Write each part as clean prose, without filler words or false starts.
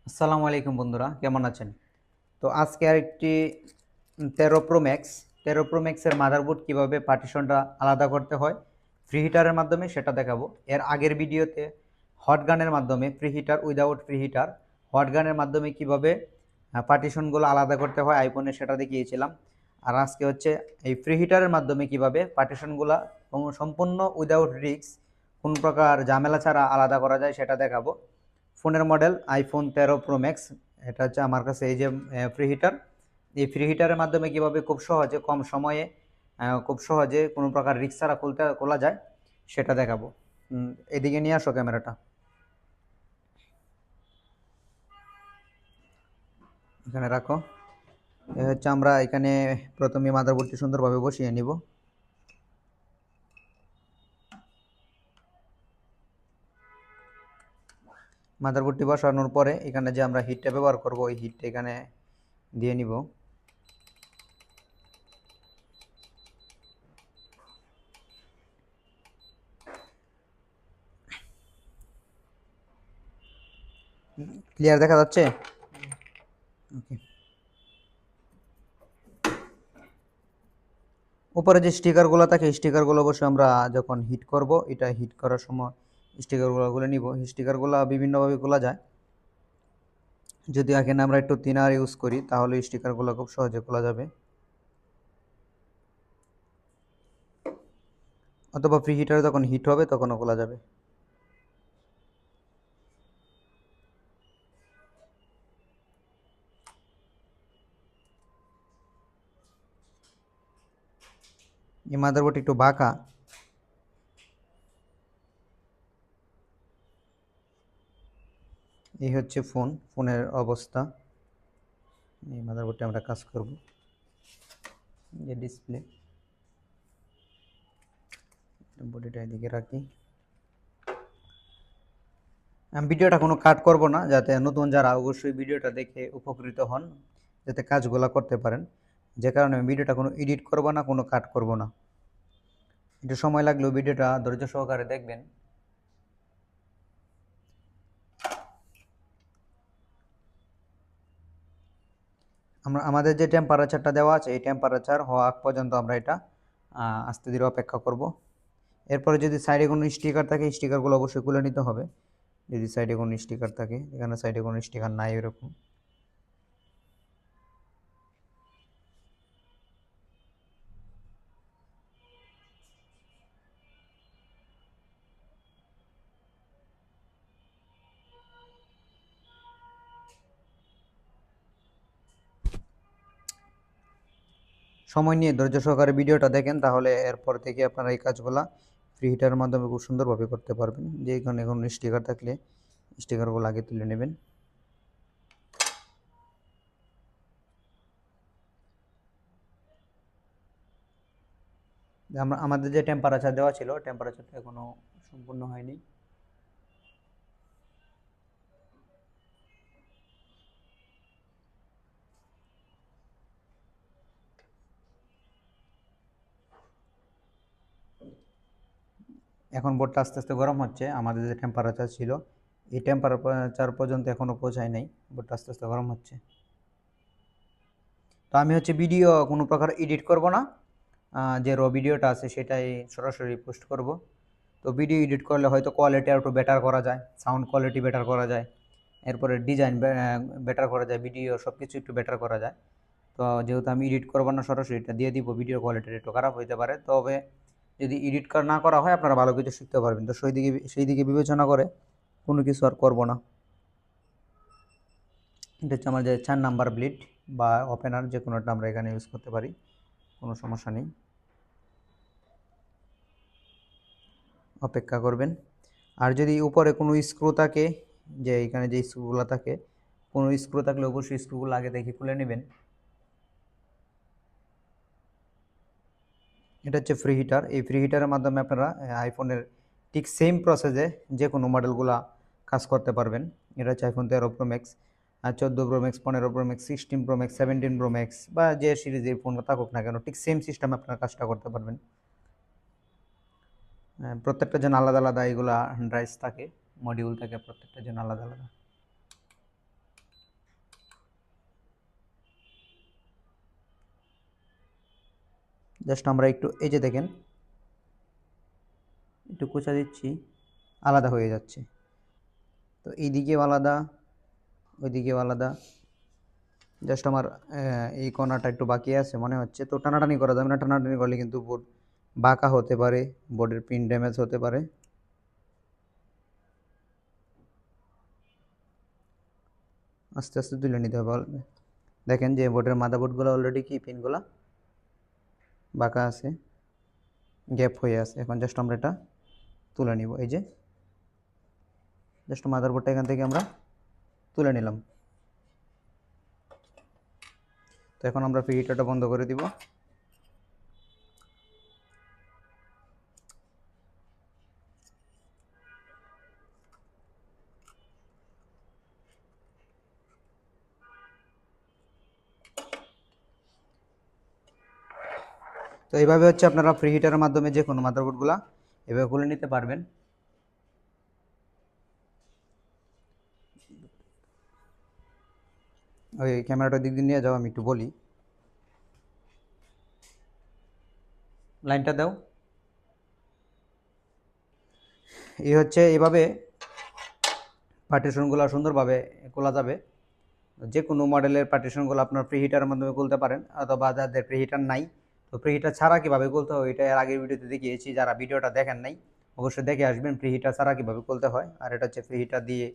আসসালামু আলাইকুম বন্ধুরা, কেমন আছেন? তো আজকে আরেকটি 13 প্রো ম্যাক্সের মাদারবোর্ড কিভাবে পার্টিশনটা আলাদা করতে হয় ফ্রি হিটারের মাধ্যমে সেটা দেখাবো। এর আগের ভিডিওতে হট গানের মাধ্যমে preheater without preheater hot গানের মাধ্যমে কিভাবে পার্টিশনগুলো আলাদা করতে হয় আইফোনে সেটা দেখিয়েছিলাম। আর আজকে হচ্ছে এই ফ্রি হিটারের মাধ্যমে কিভাবে পার্টিশনগুলো সম্পূর্ণ উইদাউট রিস্ক কোনো প্রকার ঝামেলা ছাড়া আলাদা করা যায় সেটা দেখাবো। ফোনের মডেল আইফোন 13 প্রো ম্যাক্স। এটা হচ্ছে আমার কাছে এই যে ফ্রি হিটার। এই ফ্রি হিটারের মাধ্যমে কিভাবে খুব সহজে কম সময়ে খুব সহজে কোনো প্রকার রিস্ক ছাড়া খোলা যায় সেটা দেখাবো। এদিকে নিয়ে আসো ক্যামেরাটা, এখানে রাখো। এ হচ্ছে আমরা এখানে প্রথমে মাদারবোর্ডটি সুন্দরভাবে বসিয়ে নিব। মাদারবোর্ডটি বসানোর পরে এখানে যে আমরা হিটটা ব্যবহার করব ওই হিটটা এখানে দিয়ে নিব। ক্লিয়ার দেখা যাচ্ছে? ওকে। উপরে যে স্টিকারগুলো থাকে স্টিকারগুলো অবশ্যই আমরা যখন হিট করব এটা হিট করার সময় স্টিকারগুলো নিব। স্টিকারগুলো বিভিন্নভাবে খোলা যায়, যদি এখানে আমরা একটু থিনার ইউজ করি তাহলে স্টিকারগুলো খুব সহজে খোলা যাবে, অথবা প্রি হিটারে যখন হিট হবে তখনও খোলা যাবে। এই মাদারবোর্ড একটু বাঁকা। এই হচ্ছে ফোনের অবস্থা। এই মাদারবোর্ডে আমরা কাজ করব। যে ডিসপ্লে, বডিটা এদিকে রাখি। আমি ভিডিওটা কোনো কাট করব না, যাতে নতুন যারা অবশ্যই ভিডিওটা দেখে উপকৃত হন, যাতে কাজগুলো করতে পারেন। যে কারণে আমি ভিডিওটা কোনো এডিট করব না, কোনো কাট করব না। একটু সময় লাগলেও ভিডিওটা ধৈর্য সহকারে দেখবেন। আমাদের যে টেম্পারেচারটা দেওয়া আছে এই টেম্পারেচার হওয়া আগ পর্যন্ত আমরা এটা আস্তে ধীরে অপেক্ষা করব। এরপরে যদি সাইডে কোনো স্টিকার থাকে স্টিকারগুলো অবশ্যই খুলে নিতে হবে। যদি সাইডে কোনো স্টিকার থাকে, এখানে সাইডে কোনো স্টিকার নাই এরকম। সময় নিয়ে ধৈর্য সহকারে ভিডিওটা দেখেন, তাহলে এরপর থেকে আপনারা এই কাজগুলা ফ্রি হিটারের মাধ্যমে খুব সুন্দরভাবে করতে পারবেন। যে এখানে কোনো স্টিকার থাকলে স্টিকারগুলো আগে তুলে নেবেন। আমাদের যে টেম্পারেচার দেওয়া ছিল টেম্পারেচারটা এখনো সম্পূর্ণ হয়নি। এখন বোর্ডটা আস্তে আস্তে গরম হচ্ছে। আমাদের যে টেম্পারেচার ছিল এই টেম্পারেচার পর্যন্ত এখনও পৌঁছায় নাই, বোর্ডটা আস্তে আস্তে গরম হচ্ছে। তো আমি হচ্ছে ভিডিও কোনো প্রকার এডিট করব না, যে র ভিডিওটা আছে সেটাই সরাসরি পোস্ট করব। তো ভিডিও এডিট করলে হয়তো কোয়ালিটি আর একটু বেটার করা যায়, সাউন্ড কোয়ালিটি বেটার করা যায়, এরপরে ডিজাইন বেটার করা যায়, ভিডিও সব কিছু একটু বেটার করা যায়। তো যেহেতু আমি এডিট করবো না, সরাসরি এটা দিয়ে দিব, ভিডিও কোয়ালিটিটা একটু খারাপ হতে পারে। তবে যদি এডিট না করা হয় আপনারা ভালো কিছু শিখতে পারবেন। তো সেই দিকে বিবেচনা করে কোনো কিছু আর করবো না। এটা হচ্ছে আমার যে 4 নাম্বার ব্লিড বা ওপেনার, যে কোনোটা আমরা এখানে ইউজ করতে পারি, কোনো সমস্যা নেই। অপেক্ষা করবেন। আর যদি উপরে কোনো স্ক্রু থাকে, যে এখানে যে স্ক্রুগুলো থাকে, কোনো স্ক্রু থাকলে অবশ্যই স্ক্রুগুলো আগে দেখে খুলে নেবেন। এটা হচ্ছে ফ্রি হিটার। এই ফ্রি হিটারের মাধ্যমে আপনারা আইফোনের ঠিক সেম প্রসেসে যে কোনো মডেলগুলা কাজ করতে পারবেন। এটা হচ্ছে iPhone 13 pro max, 14 pro max, 15 pro max, 16 pro max, 17 pro max বা যে সিরিজের ফোন থাকুক না কেন, ঠিক সেম সিস্টেম আপনার কাজটা করতে পারবেন। প্রত্যেকটা যেন আলাদা আলাদা এগুলা ড্রাইস থাকে, মডিউল থাকে, প্রত্যেকটা যেন আলাদা আলাদা। জাস্ট আমরা একটু এই যে দেখেন একটু কুচা দিচ্ছি, আলাদা হয়ে যাচ্ছে। তো এইদিকেও আলাদা, ওইদিকেও আলাদা। জাস্ট আমার এই কর্নারটা একটু বাকি আছে মনে হচ্ছে, তো টানাটানি করা যাবে না, টানাটানি করলে কিন্তু বোর্ড বাঁকা হতে পারে, বোর্ডের পিন ড্যামেজ হতে পারে। আস্তে আস্তে তুলে নিতে হবে। দেখেন যে বোর্ডের মাদারবোর্ডগুলো অলরেডি কি পিনগুলো বাঁকা আছে, গ্যাপ হয়ে আছে। এখন জাস্ট আমরা এটা তুলে নিব। এই যে জাস্ট মাদারবোর্ডটা এখান থেকে আমরা তুলে নিলাম। তো এখন আমরা প্রিহিটারটা বন্ধ করে দিব। তো এইভাবে হচ্ছে আপনারা প্রিহিটারের মাধ্যমে যে কোনো মাদারবোর্ডগুলো এভাবে খুলে নিতে পারবেন। ওই ক্যামেরাটার দিক দিয়ে নিয়ে যাও, আমি একটু বলি। লাইনটা দাও। এই হচ্ছে এভাবে পার্টিশনগুলো সুন্দরভাবে খোলা যাবে। যে কোনো মডেলের পার্টিশনগুলো আপনার প্রিহিটারের মাধ্যমে খুলতে পারেন, অথবা যাদের প্রিহিটার নাই তো প্রিহিটার ছাড়া কীভাবে খুলতে হয় এটা এর আগের ভিডিওতে দেখিয়েছি। যারা ভিডিওটা দেখেন নাই অবশ্যই দেখে আসবেন প্রিহিটার ছাড়া কীভাবে খুলতে হয়। আর এটা হচ্ছে প্রিহিটার দিয়ে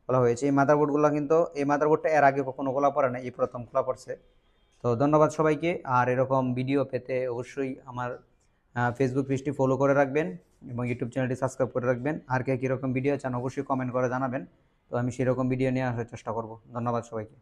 খোলা হয়েছে। এই মাদারবোর্ডগুলো কিন্তু, এই মাদারবোর্ডটা এর আগে কখনো খোলা পড়ে না, এই প্রথম খোলা পড়ছে। তো ধন্যবাদ সবাইকে। আর এরকম ভিডিও পেতে অবশ্যই আমার ফেসবুক পেজটি ফলো করে রাখবেন এবং ইউটিউব চ্যানেলটি সাবস্ক্রাইব করে রাখবেন। আর কে কীরকম ভিডিও চান অবশ্যই কমেন্ট করে জানাবেন, তো আমি সেরকম ভিডিও নিয়ে আসার চেষ্টা করব। ধন্যবাদ সবাইকে।